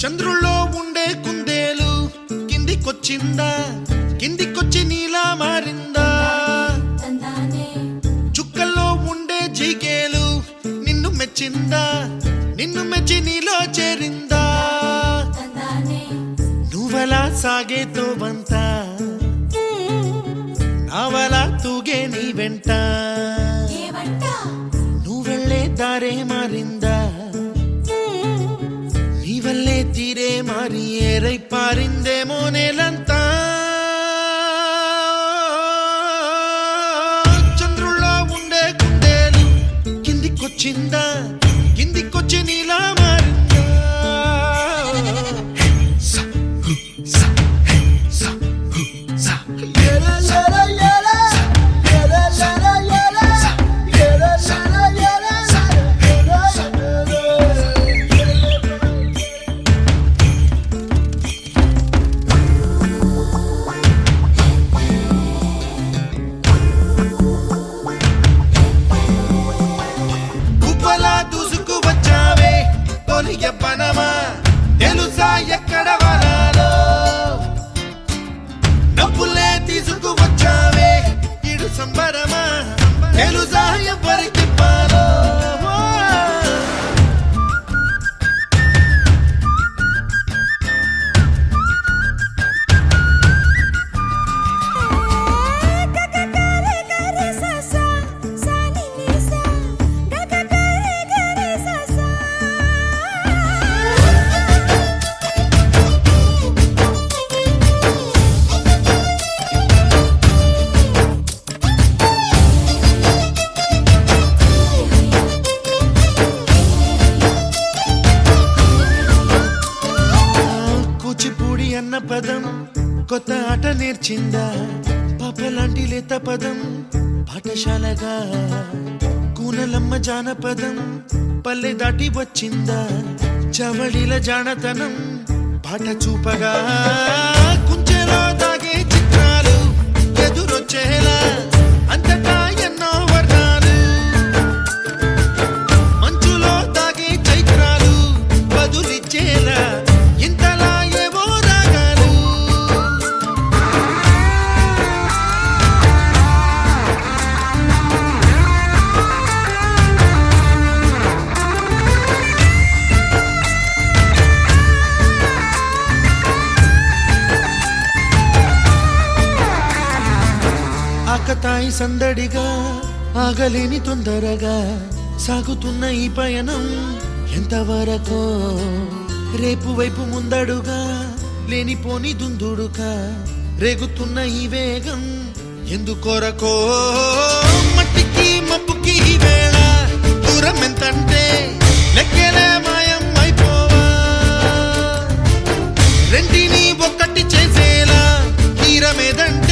చంద్రుల్లో ఉండే కుందేలు కిందికొచ్చిందా, కిందికొచ్చి నీలా మారిందా? చుక్కల్లో ఉండే జీకేలు నిన్ను మెచ్చిందా, నిన్ను మెచ్చి నీలో చేరిందా? నువ్వలా సాగే తోవంత నావలా తూగే నీ వెంట, నువ్వెళ్ళే దారే మారిందా, నీవల్లే తీరే మారి ఏరై పారిందేమో నేలంతా. చంద్రుల్లో ఉండే కుందేలు కిందికొచ్చిందా, కిందికొచ్చి నీలా మారిందా? పనమా తెలుసా ఎక్కడ వనాలో, డబ్బులే తీసుకువచ్చావే ఇడు సంబరమా తెలుసా ఎవరికి పాలో? కూచిపూడి అన్న పదం కొత్త ఆట నేర్చిందా, పాపలాంటి లేత పదం పాఠశాలగా? కూనలమ్మ జానపదం పల్లె దాటి వచ్చిందా, చవడిల జానతనం పాట చూపగా? కుంచెలో దాగే చిత్రాలు ఎదురొచ్చేలా అంతటా ఎన్నో వర్ణాలు, మంచులో దాగే చైత్రాలు బదులిచ్చేలా ఇంతలా ఏవో రాగాలు. ఆకతాయి సందడిగా ఆగలేని తొందరగా సాగుతున్న ఈ పయనం ఎంతవరకో, రేపు వైపు ముందడుగా లేనిపోని దుందుడుగా రేగుతున్న ఈ వేగం ఎందుకొరకో? మట్టికి మబ్బుకి ఈ వేళ దూరం ఎంతంటే లెక్కలే మాయం అయిపోవా, రెంటిని ఒక్కటి చేసేలా తీరమేదంటే